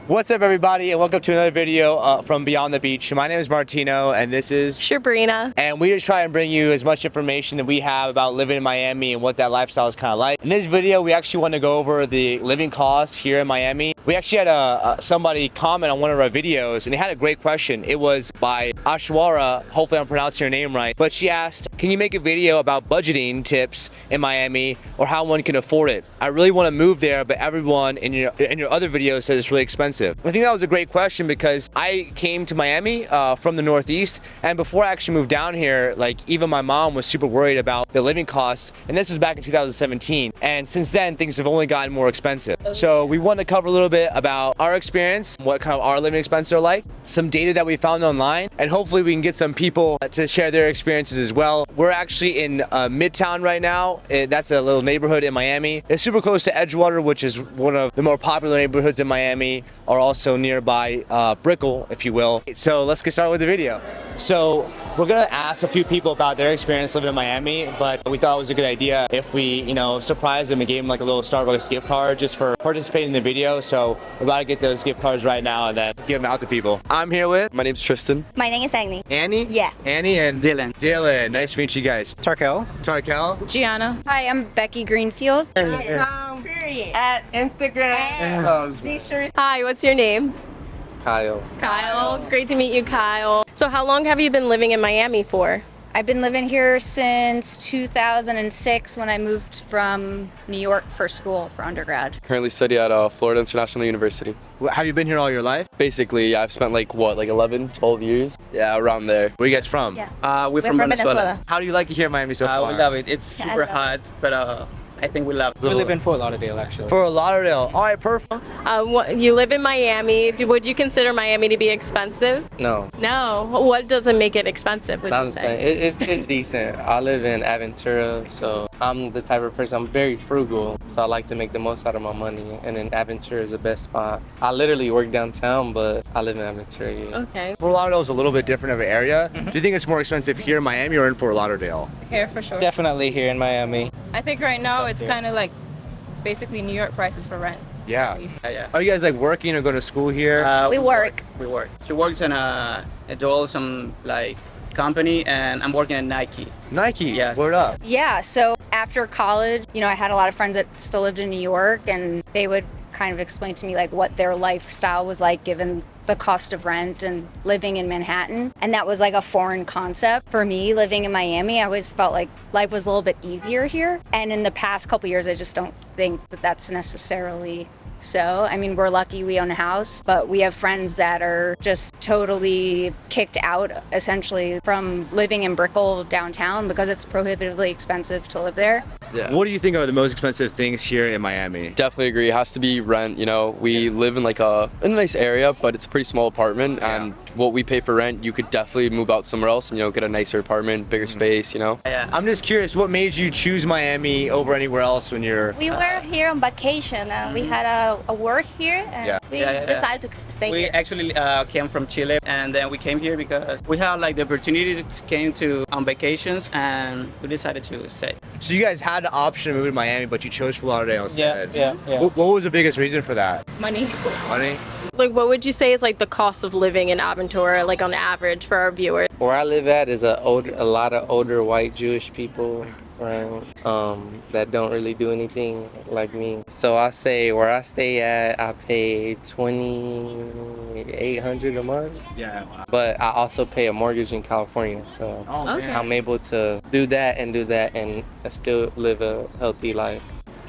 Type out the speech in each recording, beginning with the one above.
What's up, everybody, and welcome to another video from Beyond the Beach. My name is Martino, and this is Sabrina. And we just try and bring you as much information that we have about living in Miami and what that lifestyle is kind of like. In this video, we actually want to go over the living costs here in Miami. We actually had somebody comment on one of our videos, and they had a great question. It was by Ashwara, hopefully I'm pronouncing her name right, but she asked, can you make a video about budgeting tips in Miami or how one can afford it? I really want to move there, but everyone in your other videos says it's really expensive. I think that was a great question because I came to Miami from the Northeast, and before I actually moved down here, like even my mom was super worried about the living costs, and this was back in 2017. And since then, things have only gotten more expensive. So we want to cover a little bit about our experience, what kind of our living expenses are like, some data that we found online, and hopefully we can get some people to share their experiences as well. We're actually in Midtown right now. That's a little neighborhood in Miami. It's super close to Edgewater, which is one of the more popular neighborhoods in Miami, are also nearby Brickell, if you will. So let's get started with the video. So we're gonna ask a few people about their experience living in Miami, but we thought it was a good idea if we, surprised them and gave them like a little Starbucks gift card just for participating in the video. So we're about to get those gift cards right now and then give them out to people. I'm here with... My name's Tristan. My name is Annie. Annie? Yeah. Annie and... Dylan. Dylan. Nice to meet you guys. Tarkel. Tarkel? Gianna. Hi, I'm Becky Greenfield. At Instagram. Hi, what's your name? Kyle. Kyle. Great to meet you, Kyle. So how long have you been living in Miami for? I've been living here since 2006 when I moved from New York for school, for undergrad. Currently study at Florida International University. Have you been here all your life? Basically, yeah, I've spent like 11, 12 years? Yeah, around there. Where are you guys from? Yeah. We're from Venezuela. How do you like it here in Miami so far? We love it. It's super hot, but I think we love it. We live in Fort Lauderdale, actually. Fort Lauderdale. All right, perfect. You live in Miami. Would you consider Miami to be expensive? No. No. What doesn't make it expensive, would you say? It's decent. I live in Aventura, so I'm the type of person, I'm very frugal, so I like to make the most out of my money, and then Aventura is the best spot. I literally work downtown, but I live in Aventura. Yeah. Okay. Fort Lauderdale is a little bit different of an area. Do you think it's more expensive here in Miami or in Fort Lauderdale? Here for sure. Definitely here in Miami. I think right now it's kind of like basically New York prices for rent. Yeah. Yeah. Are you guys like working or going to school here? We work. We work. She works in a some like company, and I'm working at Nike. Nike? Yes. Word up. Yeah, so after college, I had a lot of friends that still lived in New York, and they would kind of explain to me like what their lifestyle was like given the cost of rent and living in Manhattan. And that was like a foreign concept for me living in Miami. I always felt like life was a little bit easier here. And in the past couple years, I just don't think that that's necessarily so. I mean, we're lucky we own a house, but we have friends that are just totally kicked out essentially from living in Brickell downtown because it's prohibitively expensive to live there. Yeah. What do you think are the most expensive things here in Miami? Definitely agree. It has to be rent. We live in like in a nice area, but it's a pretty small apartment, and what we pay for rent, you could definitely move out somewhere else and get a nicer apartment, bigger space. Yeah. I'm just curious, what made you choose Miami over anywhere else when you're... We were here on vacation and we had a work here and we decided to stay We here. actually came from Chile, and then we came here because we had like the opportunity to came to on vacations, and we decided to stay. So you guys had the option to move to Miami, but you chose Fort Lauderdale instead. Yeah. What was the biggest reason for that? Money. Money? Like, what would you say is like the cost of living in Aventura, like on average for our viewers? Where I live at is a lot of older white Jewish people, right? That don't really do anything like me. So I say where I stay at, I pay $2,800 a month. Yeah. Wow. But I also pay a mortgage in California, so Okay. I'm able to do that and still live a healthy life.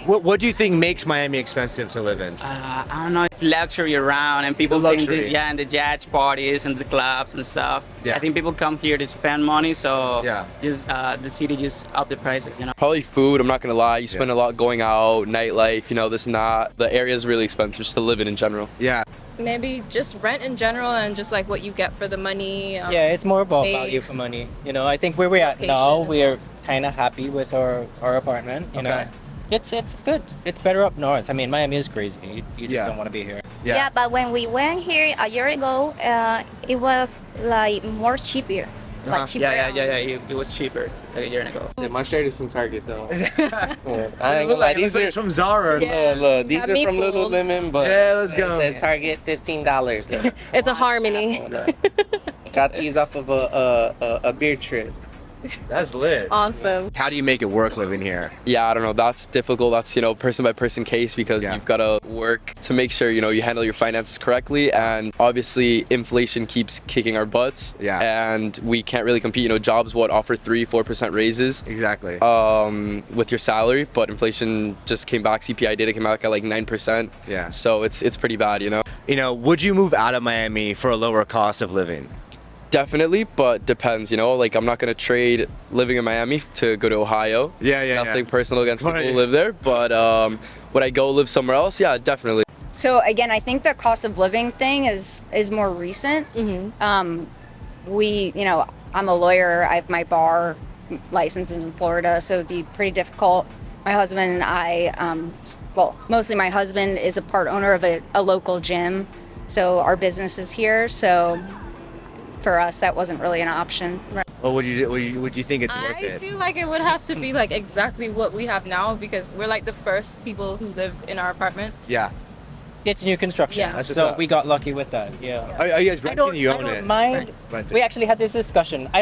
What do you think makes Miami expensive to live in? I don't know. It's luxury around, and people The think luxury. and the jazz parties and the clubs and stuff. Yeah. I think people come here to spend money, so Yeah. just the city just up the prices. Probably food. I'm not gonna lie. You spend a lot going out, nightlife. This and that. The area is really expensive just to live in general. Yeah. Maybe just rent in general and just like what you get for the money. Yeah, it's more about space. value for money. I think where we're at now, Location as we are kind of happy with our apartment. Okay. It's good. It's better up north. I mean, Miami is crazy. You just Yeah. don't want to be here. Yeah. Yeah, but when we went here a year ago, it was like more cheaper. like cheaper. It was cheaper like a year ago. Yeah, my shirt is from Target though. Yeah, I ain't gonna lie, these are from Zara. look, these Got are me from fooled. Lululemon, but Yeah, let's go. At Target, $15. It's a harmony. Got these off of a beer trip. That's lit. Awesome. How do you make it work living here? Yeah, I don't know. That's difficult. That's, person by person case because you've got to work to make sure, you handle your finances correctly. And obviously inflation keeps kicking our butts. Yeah. And we can't really compete. Jobs offer 3-4% raises. Exactly. With your salary, but inflation just came back. CPI data came back at like 9%. Yeah. So it's pretty bad, Would you move out of Miami for a lower cost of living? Definitely, but depends, Like I'm not gonna trade living in Miami to go to Ohio. Nothing personal against people who live there, but would I go live somewhere else? Yeah, definitely. So again, I think the cost of living thing is more recent. I'm a lawyer. I have my bar license in Florida, so it'd be pretty difficult. My husband and I, mostly my husband is a part owner of a local gym, so our business is here. So for us, that wasn't really an option. Or would you think it's worth I it? feel like it would have to be like exactly what we have now because we're like the first people who live in our apartment. Yeah. It's new construction. Yeah. That's what's So up. we got lucky with that. Yeah. Are you guys renting or you own I it? don't mind. Renting. We actually had this discussion. We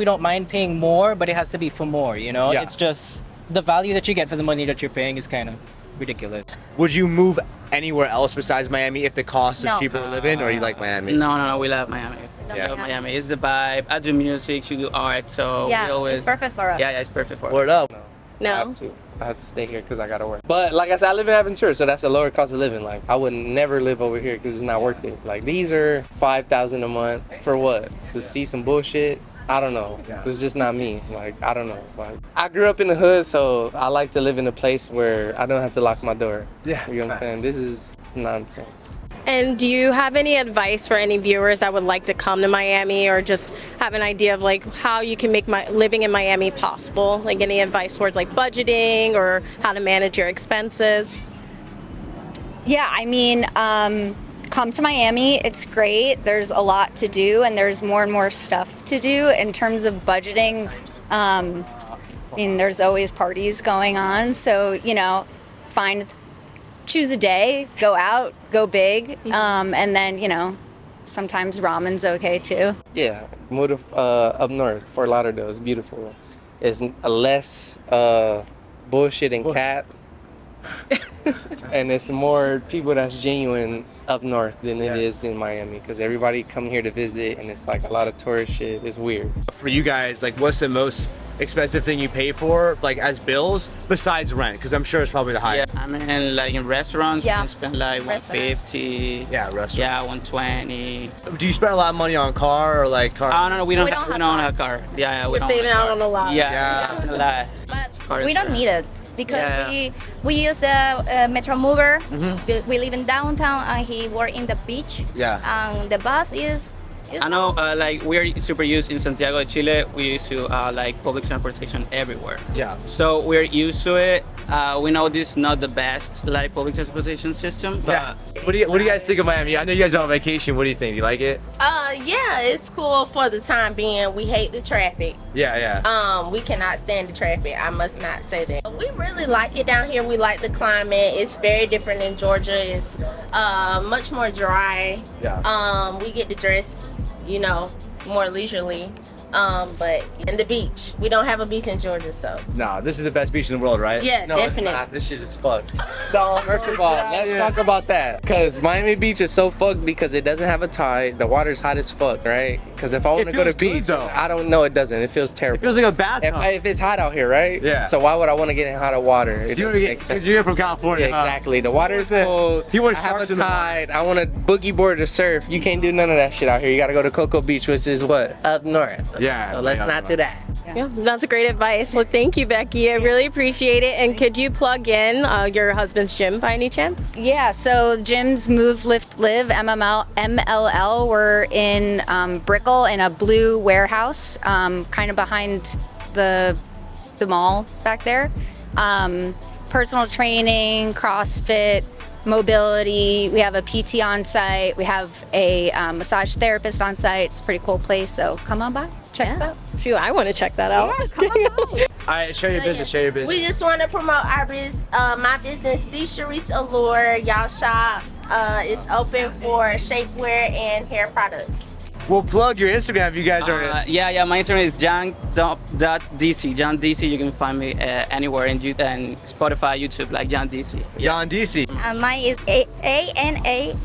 don't mind paying more, but it has to be for more, Yeah. It's just the value that you get for the money that you're paying is kind of ridiculous. Would you move anywhere else besides Miami if the cost No. is cheaper to live in, or you like Miami? No, we love Miami. Yeah. We love Miami. It's the vibe. I do music, you do art, so we Yeah, always. it's perfect for us. Yeah, it's perfect for us. Word up. No. I have to stay here because I gotta work. But like I said, I live in Aventura, so that's a lower cost of living. Like I would never live over here because it's not worth it. Like these are $5,000 a month for what? To see some bullshit? I don't know. It's just not me. Like I don't know. Like I grew up in the hood, so I like to live in a place where I don't have to lock my door. Yeah. You know what I'm saying? This is nonsense. And do you have any advice for any viewers that would like to come to Miami or just have an idea of like how you can make living in Miami possible? Like any advice towards like budgeting or how to manage your expenses? Yeah, I mean, come to Miami. It's great. There's a lot to do, and there's more and more stuff to do in terms of budgeting. I mean, there's always parties going on, so choose a day, go out, go big, and then sometimes ramen's okay too. Yeah, move up north, Fort Lauderdale is beautiful. It's a less bullshit and cap, and it's more people that's genuine up north than it is in Miami because everybody come here to visit, and it's like a lot of tourist shit. It's weird. For you guys, like, what's the most expensive thing you pay for, like, as bills besides rent? Because I'm sure it's probably the highest. Yeah, I mean, like in restaurants, you Yeah. can spend like 150. Yeah, restaurant. Yeah, 120. Do you spend a lot of money on car or like car? Oh no, we don't We have, don't we don't have a car. Yeah, we You're don't saving have a out car. on a lot. Yeah, a lot. But Car we don't insurance. need it because Yeah. we use the Metro Mover. We live in downtown and he work in the beach. Yeah. And the bus is I know, like we're super used in Santiago de Chile. We used to like public transportation everywhere. Yeah. So we're used to it. We know this is not the best like public transportation system, but Yeah. What do you guys think of Miami? I know you guys are on vacation. What do you think? You like it? Yeah, it's cool for the time being. We hate the traffic. Yeah. We cannot stand the traffic. I must not say that. We really like it down here. We like the climate. It's very different than Georgia. It's much more dry. Yeah. We get to dress, more leisurely. But in the beach, we don't have a beach in Georgia, so Nah, this is the best beach in the world, right? yeah, No, definitely. it's not. This shit is fucked. No, first of all, let's talk about that. Because Miami Beach is so fucked because it doesn't have a tide. The water's hot as fuck, right? Because if I want to go to feels good, beach, though. I don't know, it doesn't. It feels terrible. It feels like a bathtub. if it's hot out here, right? Yeah. So why would I want to get in hot water? It You're doesn't make sense. from California. Yeah, huh? exactly. The water is What's that? cold. He wants I have sharks a in the water. tide. I want to boogie board or surf. You can't do none of that shit out here. You got to go to Cocoa Beach, which is what? Up north. Yeah. So let's yeah, not do that. Yeah, that's great advice. Well, thank you, Becky. I really appreciate it. And could you plug in your husband's gym by any chance? Yeah, so gyms Move, Lift, Live, MLL. We're in Brickell in a blue warehouse, kind of behind the mall back there. Personal training, CrossFit, mobility. We have a PT on site. We have a massage therapist on site. It's a pretty cool place, so come on by. check us out. Shoot, I want to check that out. Yeah, come on out. All right, share your business. Share your business. We just want to promote our my business, The Sharice Allure. Y'all shop. It's open for shapewear and hair products. We'll plug your Instagram if you guys are. Yeah, my Instagram is john.dc. John DC. You can find me anywhere in and Spotify, YouTube, like John DC. John DC. Mine is ANAICKNT.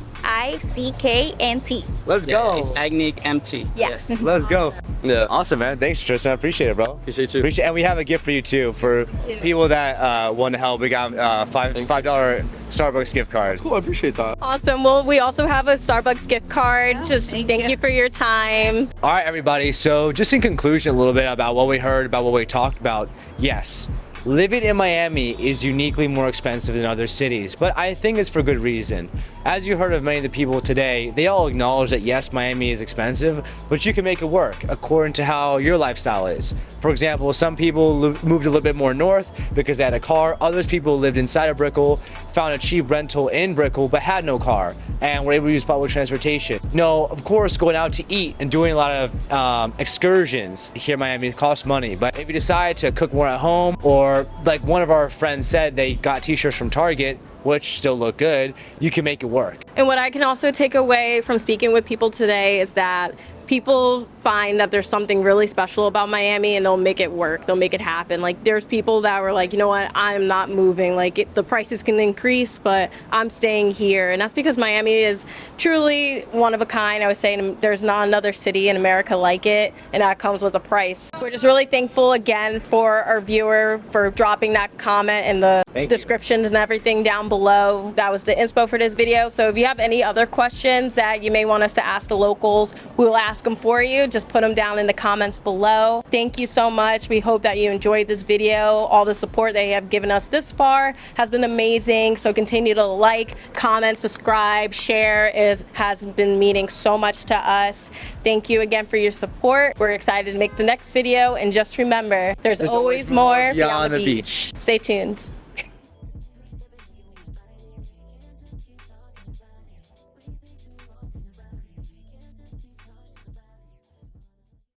Let's go. It's Agnic MT. Yeah. Yes. Let's go. Yeah. Awesome, man. Thanks, Tristan. I appreciate it, bro. Appreciate you. And we have a gift for you too for people that want to help. We got $5 Starbucks gift card. Cool. I appreciate that. Awesome. Well, we also have a Starbucks gift card. Just thank you for your time. All right, everybody. So just in conclusion, a little bit about what we heard, about what we talked about. Yes, living in Miami is uniquely more expensive than other cities, but I think it's for good reason. As you heard of many of the people today, they all acknowledge that yes, Miami is expensive, but you can make it work according to how your lifestyle is. For example, some people moved a little bit more north because they had a car. Others people lived inside of Brickell, found a cheap rental in Brickell, but had no car and were able to use public transportation. No, of course, going out to eat and doing a lot of excursions here in Miami costs money, but if you decide to cook more at home, or like one of our friends said, they got t-shirts from Target, which still look good, you can make it work. And what I can also take away from speaking with people today is that people find that there's something really special about Miami and they'll make it work. They'll make it happen. Like there's people that were like, you know what, I'm not moving. Like the prices can increase, but I'm staying here. And that's because Miami is truly one of a kind. I was saying there's not another city in America like it, and that comes with a price. We're just really thankful again for our viewer for dropping that comment in the descriptions and everything down below. That was the inspo for this video. So if you have any other questions that you may want us to ask the locals, we will ask them for you. Just put them down in the comments below. Thank you so much. We hope that you enjoyed this video. All the support they have given us this far has been amazing. So continue to like, comment, subscribe, share. It has been meaning so much to us. Thank you again for your support. We're excited to make the next video. And just remember, there's always more beyond the beach. Stay tuned.